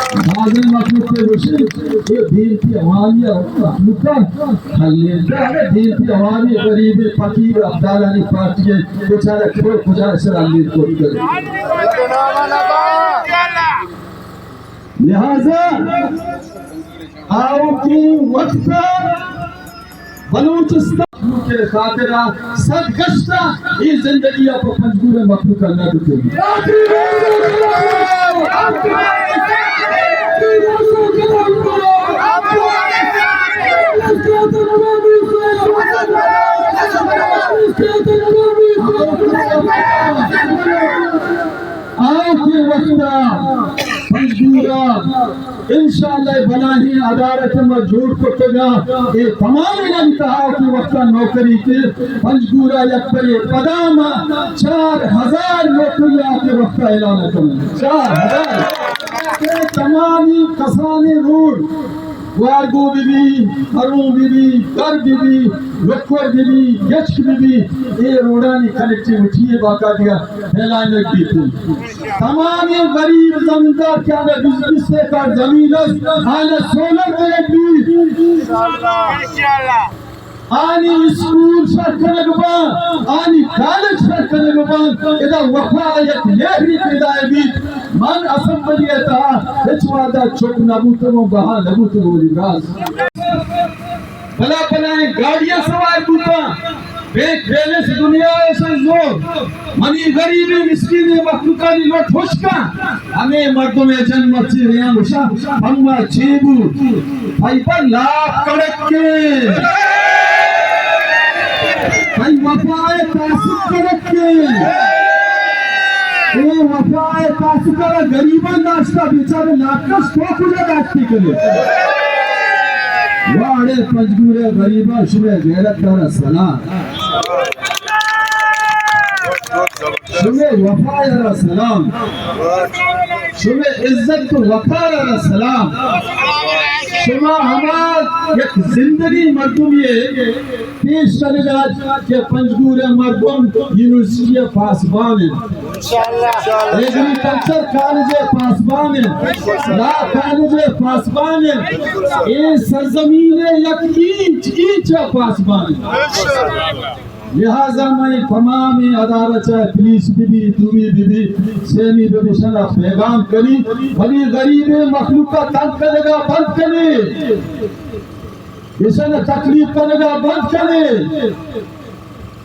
بعض المخلوق کے وشی یہ دین کی عوامی مخلوق خلیل دین کی عوامی غریب فقیر عبدالانی پارٹی بیچارہ کیوں کجا سر علی کو کرے لہذا آؤ کی وقت بلوچستان کے خاطرہ صدقشتہ یہ زندگی آپ پنجگور مخلوق اللہ کو کرے آخر وقت پنجگورا انشاءاللہ بناہی عدالت میں جھوٹ کو تگا یہ تمام انتہا کی وقت نوکری کے پنجگورا یک پر قدام 4000 نوکریاں کے وقت اعلان کریں 4000 تمامی کسانی روڈ وارگو بی بی، ہرون بی بی، کر بی بی، لکور بی بی، گچک بی بی یہ روڈانی کنیکٹیوٹی ہے باقا دیا پھیلانے کی تھی تمام غریب زمیندار کیا میں بزنس سے کار زمین آنے سولر کرے بھی آنی اسکول شرکنے گبان آنی کالج شرکنے گبان ادھا وفا یک نیہری پیدا ہے بھی من اسمبلی اتہا اچوادہ چک نبوتنوں بہا نبوتنوں لی راز بلا بلائیں گاڑیاں سوائے بوتا بیک بیلے سے دنیا ایسا زور منی غریبی مسکینی مخلوقانی لوٹ ہوشکا ہمیں مردوں میں جن مرچی ریاں گوشا ہمیں چیبو بھائی پر لاکھ کڑک کے بھائی وفائے تاسک کڑک کے اے وفائے تاسک کڑا غریبان ناشتہ بیچارے لاکھ کو کجا داشتی کرے واڑے پنجگورے غریبہ شمع غیرت دارا سلام شمع وفا دارا سلام شمع عزت و وفا دارا سلام شمع ہمارا یک زندگی مردمی ہے پیش کرے گا کہ پنجگورے مردم یونیورسٹی پاسبان ہے ایگریکلچر کالج پاسبان ہے لا کالج پاسبان ہے اے سرزمین یک اینچ پاسبان ہے لہذا میں تمامی ادارہ چاہے پولیس بھی بھی دومی بھی بھی سینی بھی بھی شنہ پیغام کری بھلی غریب مخلوق کا تنگ کرے گا بند کرے اسے تکلیف کرے گا بند کرے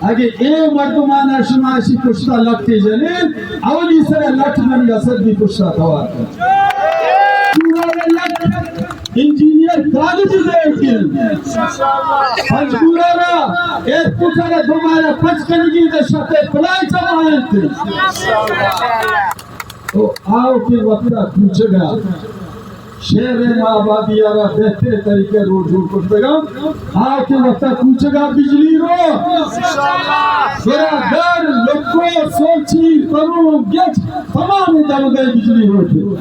اگر اے مردمانہ شماشی کشتا لگتے جنین اولی سر لٹ منی اثر بھی کشتا دوار کر انجینئر کالج دیکھیں پنجگورا را ایک پتر دوبارہ پچ کنگی دے شتے پلائی چمائیں تھے تو آؤ کے وقتہ پوچھے گا شہر آبادی آرہ بہتر طریقے روڈ جھوڑ کرتے گا آؤ کے وقتہ پوچھے گا بجلی رو میرا گھر لکھو سوچی کروں گیچ تمام دم گئے بجلی رو